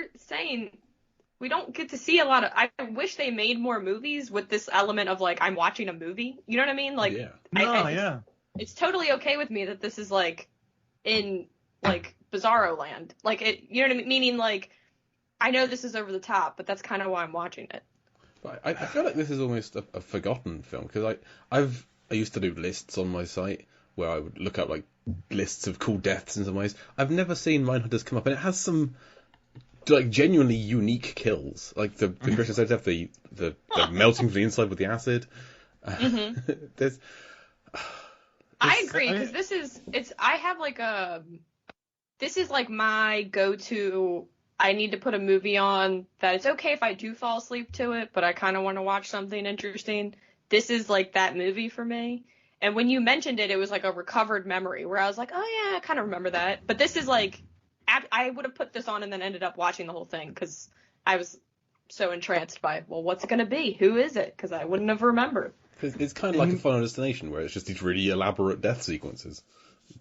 you're saying, we don't get to see a lot of. I wish they made more movies with this element of like I'm watching a movie. You know what I mean? Like, yeah. It's totally okay with me that this is like in like Bizarro land. Like it, you know what I mean? Meaning like I know this is over the top, but that's kind of why I'm watching it. But I feel like this is almost a forgotten film because I used to do lists on my site where I would look up like lists of cool deaths in some ways. I've never seen Mindhunters come up, and it has some like genuinely unique kills, like the Christian Slater death, the melting from the inside with the acid. There's. I agree because I have like this is like my go-to. I need to put a movie on that it's okay if I do fall asleep to it, but I kind of want to watch something interesting. This is like that movie for me. And when you mentioned it, it was like a recovered memory where I was like, oh yeah, I kind of remember that. But this is like, I would have put this on and then ended up watching the whole thing because I was so entranced by, well, what's it going to be? Who is it? Because I wouldn't have remembered. It's kind of like a Final Destination where it's just these really elaborate death sequences.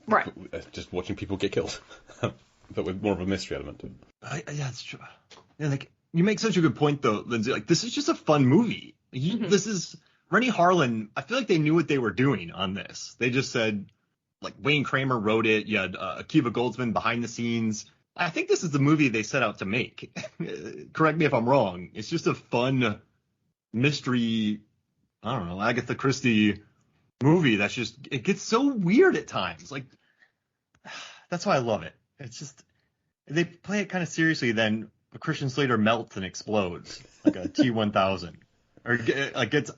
Right. Just watching people get killed. But with more of a mystery element to it. Yeah, it's true. Yeah, like you make such a good point though, Lindsay. Like this is just a fun movie. This is Rennie Harlan. I feel like they knew what they were doing on this. They just said, like Wayne Kramer wrote it. You had Akiva Goldsman behind the scenes. I think this is the movie they set out to make. Correct me if I'm wrong. It's just a fun mystery. I don't know, Agatha Christie movie. It gets so weird at times. Like that's why I love it. It's just, they play it kind of seriously, then Christian Slater melts and explodes, like a T-1000. Or like gets,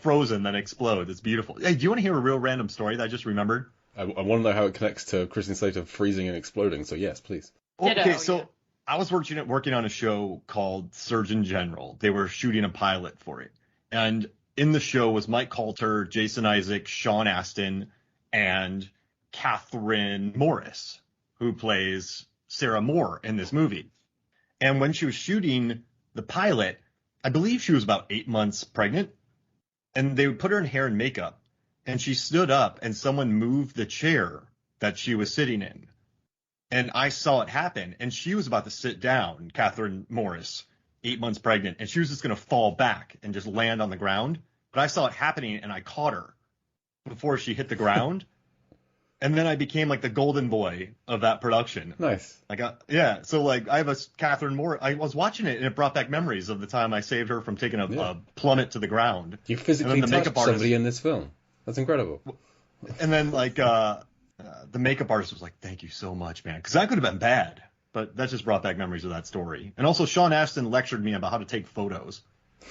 frozen, then explodes. It's beautiful. Hey, do you want to hear a real random story that I just remembered? I want to know how it connects to Christian Slater freezing and exploding, so yes, please. Okay, so I was working on a show called Surgeon General. They were shooting a pilot for it. And in the show was Mike Coulter, Jason Isaac, Sean Astin, and Catherine Morris, who plays Sarah Moore in this movie. And when she was shooting the pilot, I believe she was about 8 months pregnant, and they would put her in hair and makeup, and she stood up and someone moved the chair that she was sitting in. And I saw it happen, and she was about to sit down, Catherine Morris, 8 months pregnant, and she was just going to fall back and just land on the ground. But I saw it happening, and I caught her before she hit the ground. And then I became like the golden boy of that production. Nice. So like I have a Catherine Moore. I was watching it and it brought back memories of the time I saved her from taking a plummet to the ground. You physically touched somebody in this film. That's incredible. And then like the makeup artist was like, "Thank you so much, man," because that could have been bad. But that just brought back memories of that story. And also Sean Astin lectured me about how to take photos.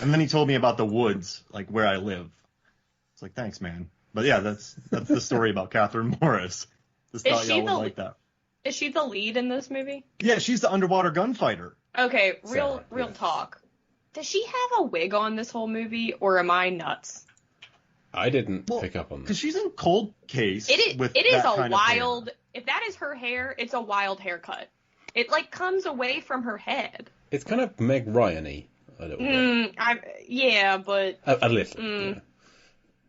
And then he told me about the woods, like where I live. It's like, thanks, man. But yeah, that's the story about Catherine Morris. Just thought y'all would like that. Is she the lead in this movie? Yeah, she's the underwater gunfighter. Okay, real talk. Does she have a wig on this whole movie, or am I nuts? I didn't pick up on that. Because she's in Cold Case. It is a wild. If that is her hair, it's a wild haircut. It like comes away from her head. It's kind of Meg Ryan-y a little bit. But a little. Yeah.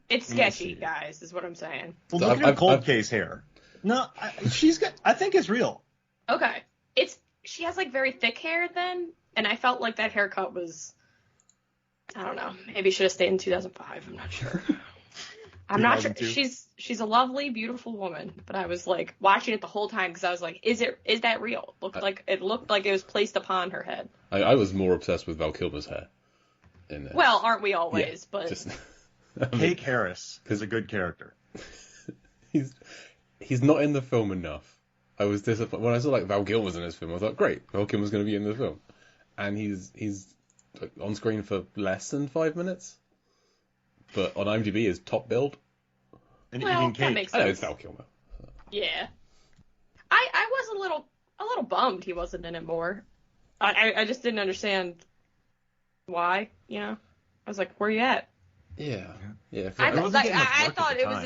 It's sketchy, guys, is what I'm saying. Well, look at her Cold Case hair. No, she's got. I think it's real. Okay, she has like very thick hair then, and I felt like that haircut was. I don't know. Maybe should have stayed in 2005. I'm not sure. I'm not sure. She's a lovely, beautiful woman, but I was like watching it the whole time because I was like, is that real? It looked like it was placed upon her head. I was more obsessed with Val Kilmer's hair. Well, aren't we always? Yeah, but. Hank Harris is a good character. He's not in the film enough. I was disappointed when I saw like Val Kilmer's in this film. I was like, great, Val Kilmer's going to be in the film, and he's like, on screen for less than 5 minutes. But on IMDb is top billed. And that makes sense. I know it's Val Kilmer. Yeah, I was a little bummed he wasn't in it more. I just didn't understand why. I was like, where you at? Yeah. I thought it was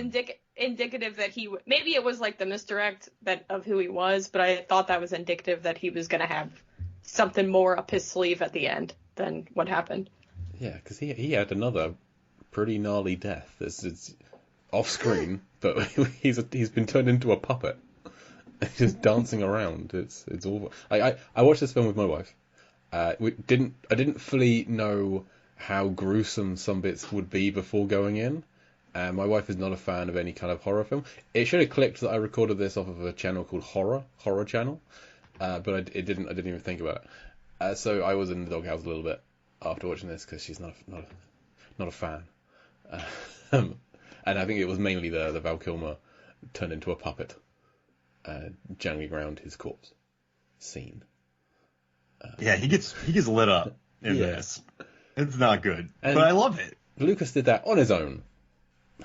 indicative that maybe it was like the misdirect of who he was, but I thought that was indicative that he was going to have something more up his sleeve at the end than what happened. Yeah, because he had another pretty gnarly death. It's off screen, but he's been turned into a puppet, just dancing around. It's awful. I watched this film with my wife, I didn't fully know how gruesome some bits would be before going in. My wife is not a fan of any kind of horror film. It should have clicked that I recorded this off of a channel called Horror Channel, but I didn't even think about it. So I was in the doghouse a little bit after watching this because she's not a fan. And I think it was mainly the Val Kilmer turned into a puppet, jangling around his corpse scene. Yeah, he gets lit up in this. It's not good, but I love it. Lucas did that on his own.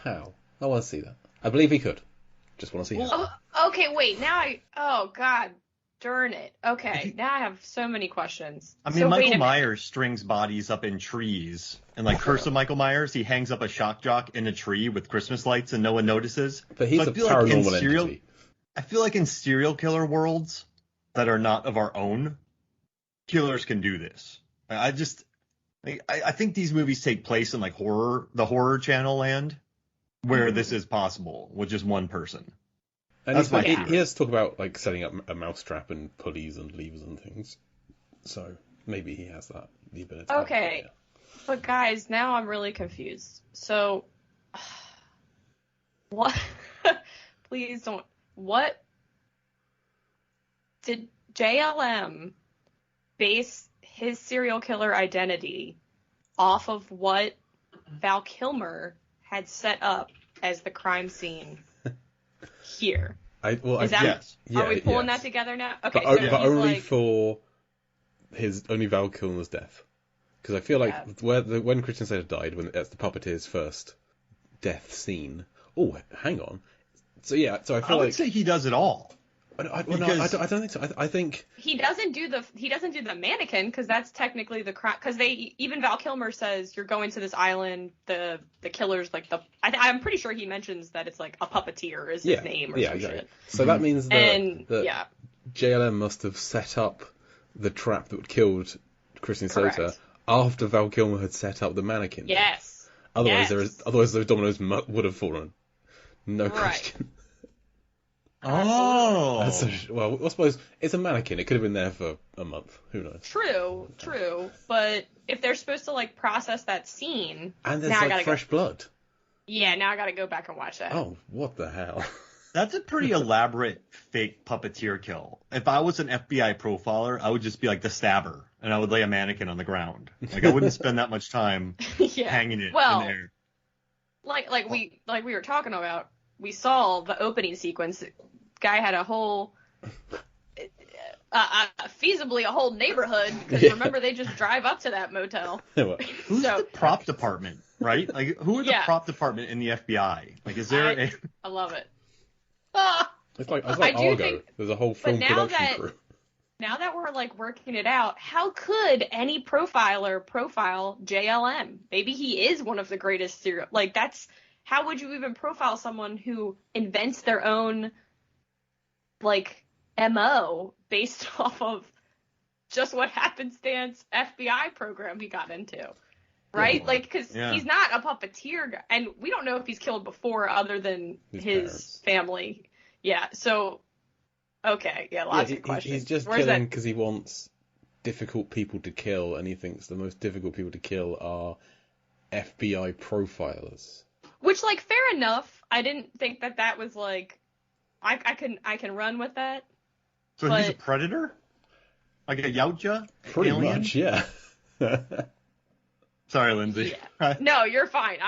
How? I want to see that. I believe he could. Just want to see how. Okay, wait. Oh, God. Darn it. Okay, now I have so many questions. I mean, Michael Myers strings bodies up in trees. And like Curse of Michael Myers, he hangs up a shock jock in a tree with Christmas lights and no one notices. But he's a paranormal entity. I feel like in serial killer worlds that are not of our own, killers can do this. I think these movies take place in like the horror channel land where this is possible with just one person. And he has to talk about like setting up a mousetrap and pulleys and levers and things. So maybe he has the ability. Okay. But guys, now I'm really confused. So what please don't what did JLM base his serial killer identity off of what Val Kilmer had set up as the crime scene here? Are we pulling that together now? Okay, but only for only Val Kilmer's death, because I feel like when Christian Slater died, that's the puppeteer's first death scene. Oh, hang on. So I would say he does it all. I don't think so. I think he doesn't do the mannequin because that's technically the crime. Because even Val Kilmer says you're going to this island. The killer's like I'm pretty sure he mentions that it's like a puppeteer is his name or some shit. So that means that JLM must have set up the trap that killed Christian Slater after Val Kilmer had set up the mannequin. Yes. Otherwise those dominoes would have fallen. No question. Oh. Well, I suppose it's a mannequin. It could have been there for a month. Who knows? True. But if they're supposed to like process that scene, and there's fresh blood. Yeah, now I got to go back and watch that. Oh, what the hell? That's a pretty elaborate fake puppeteer kill. If I was an FBI profiler, I would just be like the stabber, and I would lay a mannequin on the ground. Like I wouldn't spend that much time hanging it in there. Like we were talking about, we saw the opening sequence. Guy had a whole, feasibly a whole neighborhood, because remember they just drive up to that motel. Who's the prop department, right? Like who are the prop department in the FBI? Like is there I love it. It's like Argo. There's a whole film production crew. Now that we're like working it out, how could any profiler profile JLM? Maybe he is one of the greatest serial. Like that's how would you even profile someone who invents their own like MO based off of just what happenstance FBI program he got into, right? Yeah, like because he's not a puppeteer guy, and we don't know if he's killed before other than his family. Yeah, so okay, lots of questions. He's just killing because he wants difficult people to kill, and he thinks the most difficult people to kill are FBI profilers. Which, like, fair enough. I didn't think that was like I can run with that. So he's a predator? Like a Yautja? Pretty alien? much, yeah. Sorry, Lindsay. Yeah. No, you're fine.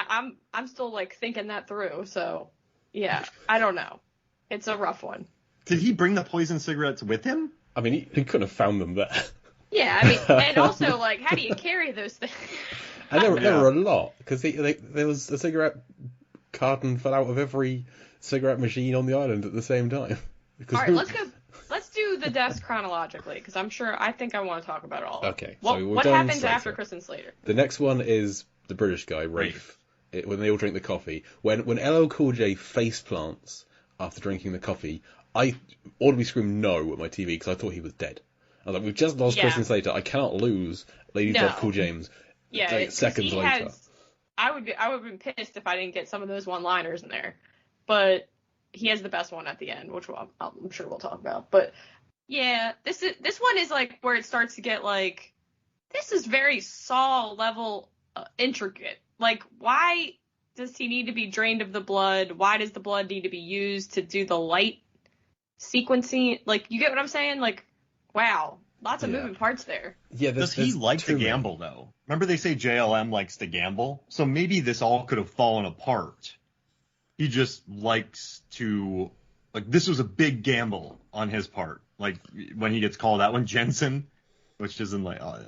I'm still like thinking that through. So yeah, I don't know. It's a rough one. Did he bring the poison cigarettes with him? I mean, he could have found them there. Yeah, I mean, and also like, how do you carry those things? And there were a lot because there was a cigarette carton fell out of every cigarette machine on the island at the same time. All right, let's go. Let's do the deaths chronologically because I think I want to talk about it all. Okay. What happens after Christian Slater? The next one is the British guy, Rafe. When they all drink the coffee. When LL Cool J face plants after drinking the coffee, I audibly screamed no at my TV because I thought he was dead. I was like, we've just lost Christian Slater. I cannot lose Lady Dot Cool James. Yeah, seconds later. I would have been pissed if I didn't get some of those one-liners in there, but he has the best one at the end, which I'm sure we'll talk about. But yeah, this one is like where it starts to get like this is very Saw level intricate. Like, why does he need to be drained of the blood? Why does the blood need to be used to do the light sequencing? Like, you get what I'm saying? Like, wow, lots of moving parts there. Yeah, does he like to gamble, though? Remember they say JLM likes to gamble? So maybe this all could have fallen apart. He just likes to, like, this was a big gamble on his part. Like, when he gets called out, when Jensen, which isn't like, oh,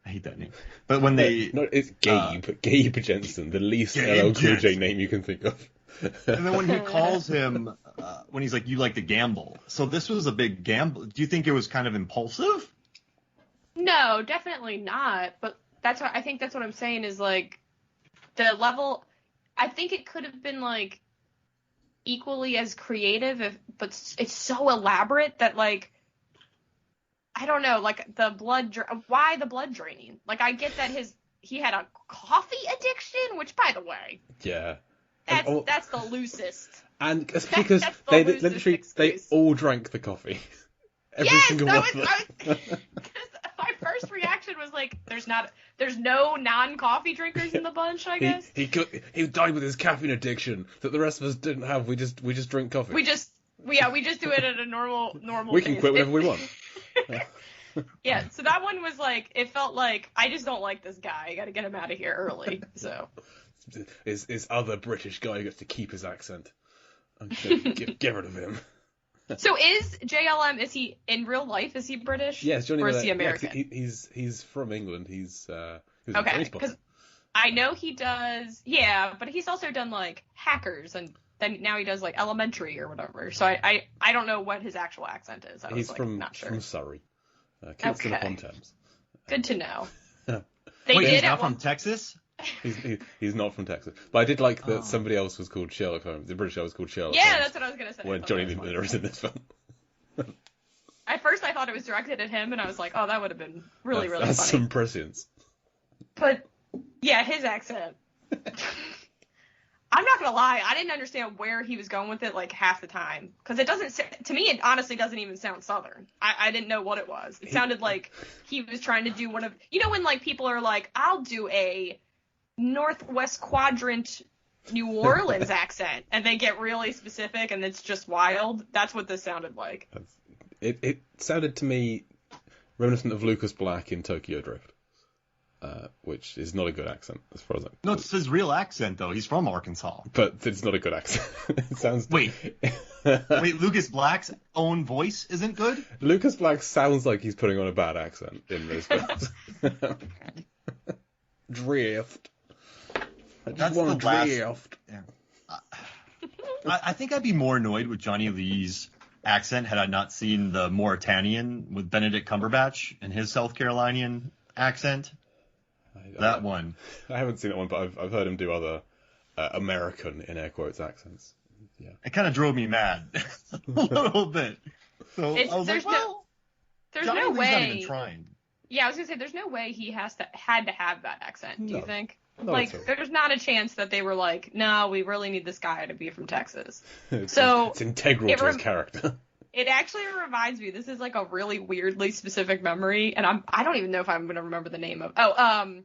I hate that name. But when they... No, it's Gabe Jensen, the least LL Cool J name you can think of. And then when he calls him, when he's like, you like to gamble. So this was a big gamble. Do you think it was kind of impulsive? No, definitely not. But I think that's what I'm saying is, like, the level... I think it could have been, like, equally as creative, but it's so elaborate that, like, I don't know, like, why the blood draining? Like, I get that he had a coffee addiction, which, by the way, yeah, that's the loosest. And because they all drank the coffee, every single one of them. My first reaction was like, there's no non-coffee drinkers in the bunch, I guess. He died with his caffeine addiction that the rest of us didn't have. We just drink coffee. We just do it at a normal. We can quit whenever we want. Yeah, so that one was like, it felt like, I just don't like this guy. I got to get him out of here early. So his other British guy who gets to keep his accent. Get rid of him. So is JLM, is he in real life, is he British? Yes, Johnny. Or is he American? Yeah, he's from England. He's okay, because I know he does, yeah, but he's also done, like, Hackers, and then now he does, like, Elementary or whatever. So I don't know what his actual accent is. He's not sure. From Surrey. Kingston upon Thames. Good to know. He's not from Texas? He's not from Texas. But I did like that somebody else was called Sherlock Holmes. The British guy was called Sherlock Holmes. Yeah, that's what I was going to say. When Johnny Lee Miller is in this film. At first I thought it was directed at him, and I was like, oh, that would have been really funny. That's some prescience. But, yeah, his accent. I'm not going to lie, I didn't understand where he was going with it, like, half the time. Because to me, it honestly doesn't even sound Southern. I didn't know what it was. It sounded like he was trying to do one of, you know when, like, people are like, I'll do a Northwest Quadrant New Orleans accent, and they get really specific, and it's just wild. That's what this sounded like. It sounded to me reminiscent of Lucas Black in Tokyo Drift. Which is not a good accent, as far as I know. No, it's his real accent, though. He's from Arkansas. But it's not a good accent. It sounds... Wait, Lucas Black's own voice isn't good? Lucas Black sounds like he's putting on a bad accent in those films. Drift. I just want to drift. Yeah. I think I'd be more annoyed with Johnny Lee's accent had I not seen the Mauritanian with Benedict Cumberbatch and his South Carolinian accent. That one. I haven't seen that one, but I've heard him do other American, in air quotes, accents. Yeah. It kind of drove me mad a little bit. So I was like, well, there's Johnny no Lee's way. not even trying. Yeah, I was gonna say there's no way he had to have that accent. Do you think? No, like, there's not a chance that they were like, no, we really need this guy to be from Texas. It's it's integral to his character. It actually reminds me. This is like a really weirdly specific memory, and I don't even know if I'm gonna remember the name of.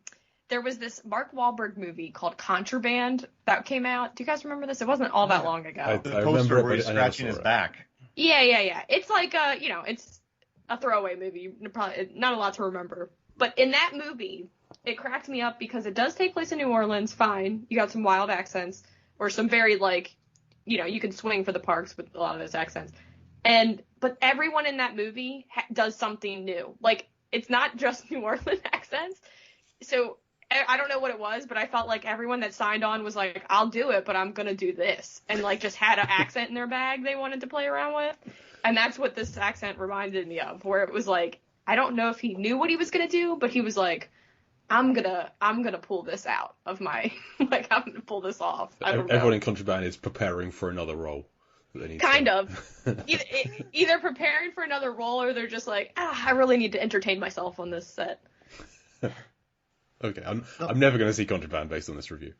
There was this Mark Wahlberg movie called Contraband that came out. Do you guys remember this? It wasn't all that long ago. The poster where he's scratching his back. Yeah. It's like it's a throwaway movie. Probably not a lot to remember. But in that movie, it cracked me up because it does take place in New Orleans. Fine, you got some wild accents or some very you can swing for the parks with a lot of those accents. But everyone in that movie does something new. Like, it's not just New Orleans accents. So I don't know what it was, but I felt like everyone that signed on was like, I'll do it, but I'm going to do this. And, like, just had an accent in their bag they wanted to play around with. And that's what this accent reminded me of, where it was like, I don't know if he knew what he was going to do, but he was like, I'm gonna pull this out of my, like, I'm going to pull this off. Everyone in Contraband is preparing for another role. Kind of. Either preparing for another role, or they're just like, I really need to entertain myself on this set. Okay, I'm never going to see Contraband based on this review.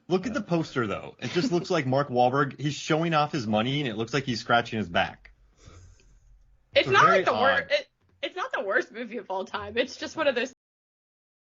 Look at the poster, though. It just looks like Mark Wahlberg. He's showing off his money, and it looks like he's scratching his back. It's not like the worst. It's not the worst movie of all time. It's just one of those